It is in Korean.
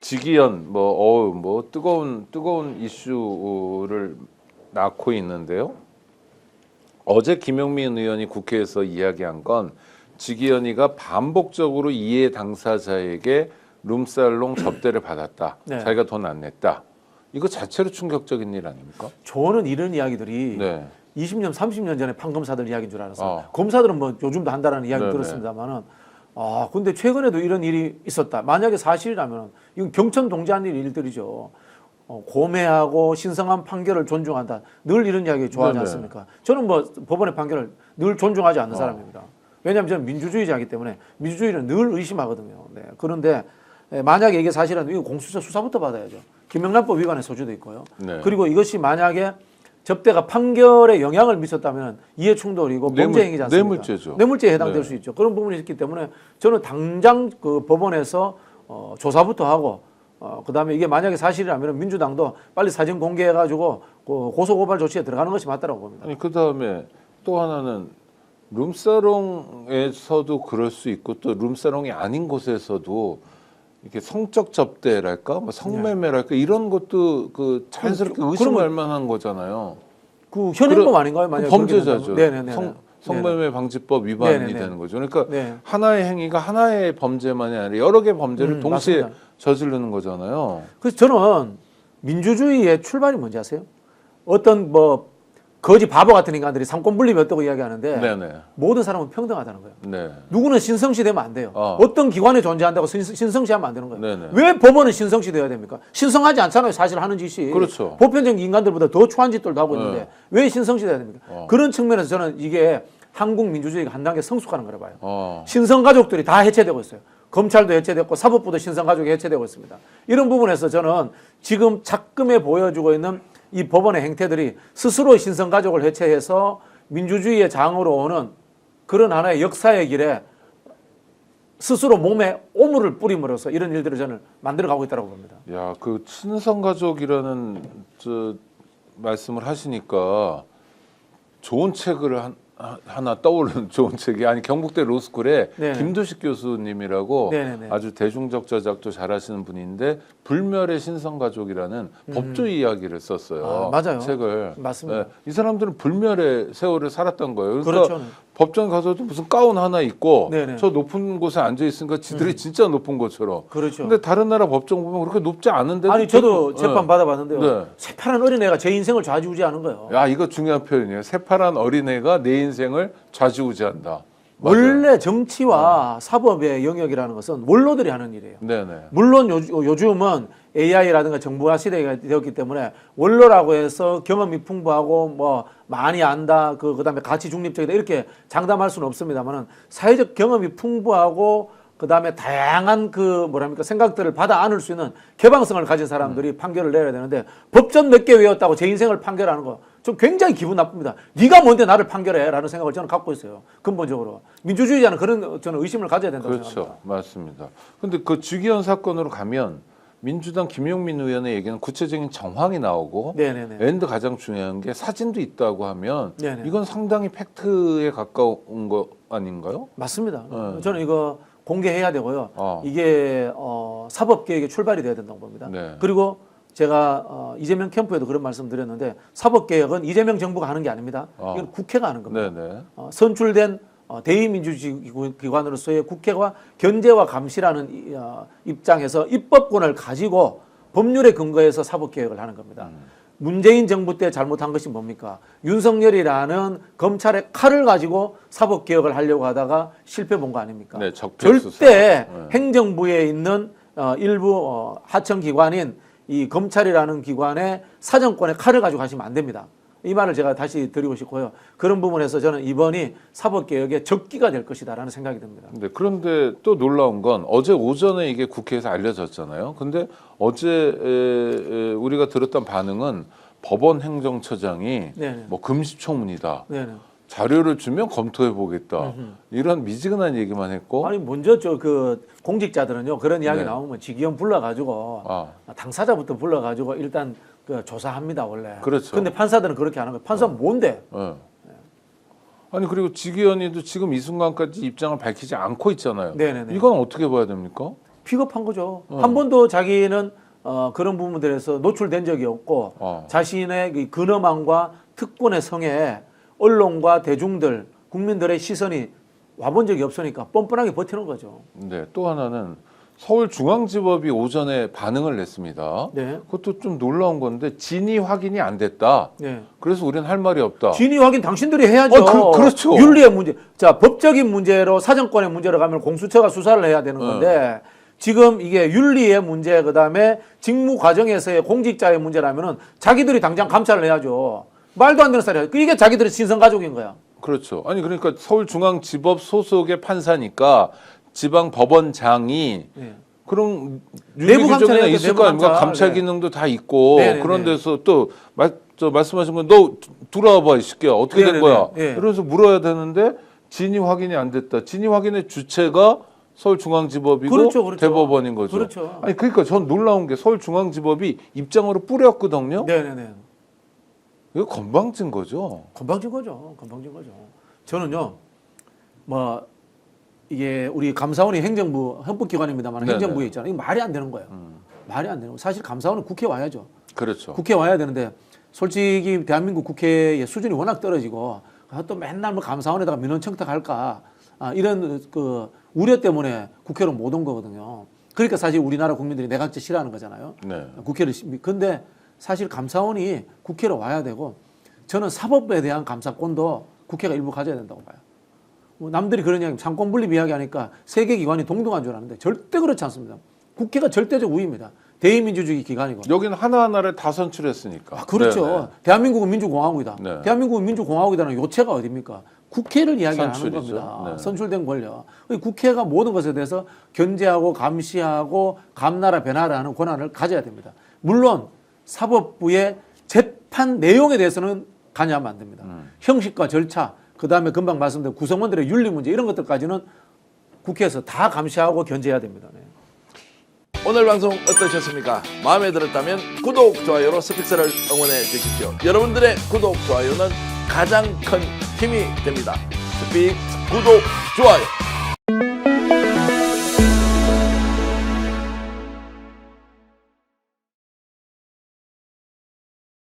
지기현 뭐 뜨거운 이슈를 낳고 있는데요. 어제 김용민 의원이 국회에서 이야기한 건 지기현이가 반복적으로 이해 당사자에게 룸살롱 접대를 받았다. 네. 자기가 돈 안 냈다. 이거 자체로 충격적인 일 아닙니까? 저는 이런 이야기들이 네. 20년, 30년 전에 판검사들 이야기인 줄 알았어요. 어. 검사들은 뭐 요즘도 한다라는 이야기 네네. 들었습니다만은 근데 최근에도 이런 일이 있었다. 만약에 사실이라면 이건 경천 동지한 일들이죠. 고매하고 신성한 판결을 존중한다. 늘 이런 이야기 좋아하지 네네. 않습니까? 저는 뭐 법원의 판결을 늘 존중하지 않는 사람입니다. 왜냐하면 저는 민주주의자이기 때문에 민주주의를 늘 의심하거든요. 네. 그런데 만약에 이게 사실은 이거 공수처 수사부터 받아야죠. 김영란법 위반의 소지도 있고요. 네. 그리고 이것이 만약에 접대가 판결에 영향을 미쳤다면 이해충돌이고 범죄 행위지 않습니까? 뇌물죄죠. 뇌물죄에 해당될 네. 수 있죠. 그런 부분이 있기 때문에 저는 당장 그 법원에서 조사부터 하고 그다음에 이게 만약에 사실이라면 민주당도 빨리 사진 공개해가지고 고소고발 조치에 들어가는 것이 맞다라고 봅니다. 아니 그다음에 또 하나는 룸사롱에서도 그럴 수 있고 또 룸사롱이 아닌 곳에서도 이렇게 성적 접대랄까, 뭐 성매매랄까 이런 것도 그 자연스럽게 의심할 만한 거잖아요. 그 현행법 아닌가요? 만약에 범죄자죠. 네네네. 성매매 방지법 위반이 네네네. 되는 거죠. 그러니까 네. 하나의 행위가 하나의 범죄만이 아니라 여러 개의 범죄를 동시에 맞습니다. 저지르는 거잖아요. 그래서 저는 민주주의의 출발이 뭔지 아세요? 어떤 뭐 거지 바보 같은 인간들이 삼권 분립이 어떻고 이야기하는데 네네. 모든 사람은 평등하다는 거예요. 네. 누구는 신성시 되면 안 돼요. 어떤 기관에 존재한다고 신성시하면 안 되는 거예요. 네네. 왜 법원은 신성시 돼야 됩니까? 신성하지 않잖아요. 사실 하는 짓이. 그렇죠. 보편적인 인간들보다 더 추한 짓들도 하고 있는데 왜 신성시 돼야 됩니까? 그런 측면에서 저는 이게 한국 민주주의가 한 단계 성숙하는 거라 봐요. 신성가족들이 다 해체되고 있어요. 검찰도 해체됐고 사법부도 신성가족이 해체되고 있습니다. 이런 부분에서 저는 지금 작금에 보여주고 있는 이 법원의 행태들이 스스로 신성가족을 해체해서 민주주의의 장으로 오는 그런 하나의 역사의 길에 스스로 몸에 오물을 뿌림으로써 이런 일들을 저는 만들어가고 있다고 봅니다. 야, 그 친성가족이라는 말씀을 하시니까 좋은 책을 하나 떠오르는 좋은 책이 아니 경북대 로스쿨에 네네. 김도식 교수님이라고 네네네. 아주 대중적 저작도 잘하시는 분인데 불멸의 신성가족이라는 법조 이야기를 썼어요. 맞아요. 책을. 맞습니다. 네, 이 사람들은 불멸의 세월을 살았던 거예요. 그러니까 그렇죠. 법정 가서도 무슨 가운 하나 입고 네네. 저 높은 곳에 앉아 있으니까 지들이 진짜 높은 것처럼. 그렇죠. 근데 다른 나라 법정 보면 그렇게 높지 않은데. 아니 저도 재판 받아봤는데요. 네. 새파란 어린애가 제 인생을 좌지우지하는 거예요. 야, 이거 중요한 표현이에요. 새파란 어린애가 내 인생을 좌지우지한다. 맞아요. 원래 정치와 사법의 영역이라는 것은 원로들이 하는 일이에요. 네네. 물론 요즘은 AI라든가 정보화 시대가 되었기 때문에 원로라고 해서 경험이 풍부하고 뭐 많이 안다, 그다음에 가치 중립적이다 이렇게 장담할 수는 없습니다만은 사회적 경험이 풍부하고 그다음에 다양한 생각들을 받아 안을 수 있는 개방성을 가진 사람들이 판결을 내려야 되는데 법전 몇 개 외웠다고 제 인생을 판결하는 거 좀 굉장히 기분 나쁩니다. 네가 뭔데 나를 판결해라는 생각을 저는 갖고 있어요. 근본적으로 민주주의자는 그런 저는 의심을 가져야 된다고 그렇죠. 생각합니다. 맞습니다. 근데 그 주기현 사건으로 가면 민주당 김용민 의원의 얘기는 구체적인 정황이 나오고 네네네. 앤드 가장 중요한 게 사진도 있다고 하면 네네. 이건 상당히 팩트에 가까운 거 아닌가요? 맞습니다. 저는 이거 공개해야 되고요. 이게 사법개혁의 출발이 돼야 된다고 봅니다. 네. 그리고 제가 이재명 캠프에도 그런 말씀 드렸는데 사법개혁은 이재명 정부가 하는 게 아닙니다. 이건 국회가 하는 겁니다. 네네. 선출된 대의민주기관으로서의 국회가 견제와 감시라는 입장에서 입법권을 가지고 법률에 근거해서 사법개혁을 하는 겁니다. 문재인 정부 때 잘못한 것이 뭡니까? 윤석열이라는 검찰의 칼을 가지고 사법개혁을 하려고 하다가 실패 본 거 아닙니까? 네, 적폐수사. 절대 행정부에 있는 일부 하청기관인 이 검찰이라는 기관의 사정권의 칼을 가지고 가시면 안 됩니다. 이 말을 제가 다시 드리고 싶고요. 그런 부분에서 저는 이번이 사법개혁의 적기가 될 것이다라는 생각이 듭니다. 그런데 또 놀라운 건 어제 오전에 이게 국회에서 알려졌잖아요. 근데 어제 우리가 들었던 반응은 법원 행정처장이 네네. 뭐 금시초문이다. 네네. 자료를 주면 검토해 보겠다. 이런 미지근한 얘기만 했고. 아니 먼저 공직자들은요 그런 이야기 네. 나오면 직위원 불러가지고 당사자부터 불러가지고 일단 조사합니다 원래. 그렇죠. 근데 판사들은 그렇게 안 하는 거예요. 판사는 뭔데? 네. 아니 그리고 지기현이도 지금 이 순간까지 입장을 밝히지 않고 있잖아요. 네네네. 이건 어떻게 봐야 됩니까? 비겁한 거죠. 한 번도 자기는 그런 부분들에서 노출된 적이 없고 자신의 그 근엄함과 특권의 성에 언론과 대중들, 국민들의 시선이 와본 적이 없으니까 뻔뻔하게 버티는 거죠. 네, 또 하나는 서울중앙지법이 오전에 반응을 냈습니다. 네. 그것도 좀 놀라운 건데 진위 확인이 안 됐다. 네. 그래서 우리는 할 말이 없다. 진위 확인 당신들이 해야죠. 그렇죠. 윤리의 문제. 자, 법적인 문제로 사정권의 문제로 가면 공수처가 수사를 해야 되는 건데 지금 이게 윤리의 문제 그다음에 직무 과정에서의 공직자의 문제라면은 자기들이 당장 감찰을 해야죠. 말도 안 되는 소리야. 이게 자기들의 친선 가족인 거야. 그렇죠. 아니 그러니까 서울중앙지법 소속의 판사니까 지방 법원장이 네. 그런 내부 윤리 규정이나 감찰해야 돼, 있을 내부 거 아닙니까? 감찰. 감찰 네. 기능도 다 있고 네, 네, 그런 네. 데서 또 말씀하신 건 너 들어와봐 이 새끼야 어떻게 네, 된 네, 거야? 네. 이러면서 물어야 되는데 진위 확인이 안 됐다. 진위 확인의 주체가 서울중앙지법이고 그렇죠, 그렇죠. 대법원인 거죠. 그렇죠. 아니 그러니까 전 놀라운 게 서울중앙지법이 입장으로 뿌렸거든요. 네네네. 이거 건방진 거죠. 건방진 거죠. 건방진 거죠. 저는요, 뭐, 이게 우리 감사원이 행정부, 헌법기관입니다만 네네. 행정부에 있잖아요. 이거 말이 안 되는 거예요. 말이 안 되는 거예요. 사실 감사원은 국회에 와야죠. 그렇죠. 국회에 와야 되는데 솔직히 대한민국 국회의 수준이 워낙 떨어지고 또 맨날 뭐 감사원에다가 민원 청탁할까 이런 그 우려 때문에 국회로 못 온 거거든요. 그러니까 사실 우리나라 국민들이 내각제 싫어하는 거잖아요. 네. 국회를 근데 사실 감사원이 국회로 와야 되고 저는 사법부에 대한 감사권도 국회가 일부 가져야 된다고 봐요. 뭐 남들이 그런 이야기, 상권 분립 이야기하니까 세계 기관이 동등한 줄 아는데 절대 그렇지 않습니다. 국회가 절대적 우위입니다. 대의민주주의 기관이고. 여기는 하나하나를 다 선출했으니까. 그렇죠. 네네. 대한민국은 민주공화국이다. 네. 대한민국은 민주공화국이라는 요체가 어딥니까? 국회를 이야기하는 선출이죠. 겁니다. 네. 선출된 권력. 국회가 모든 것에 대해서 견제하고 감시하고 감나라 변화를 하는 권한을 가져야 됩니다. 물론 사법부의 재판 내용에 대해서는 관여하면 안 됩니다. 형식과 절차, 그다음에 금방 말씀드린 구성원들의 윤리 문제 이런 것들까지는 국회에서 다 감시하고 견제해야 됩니다. 네. 오늘 방송 어떠셨습니까? 마음에 들었다면 구독, 좋아요로 스픽스를 응원해 주십시오. 여러분들의 구독, 좋아요는 가장 큰 힘이 됩니다. 스픽 구독, 좋아요.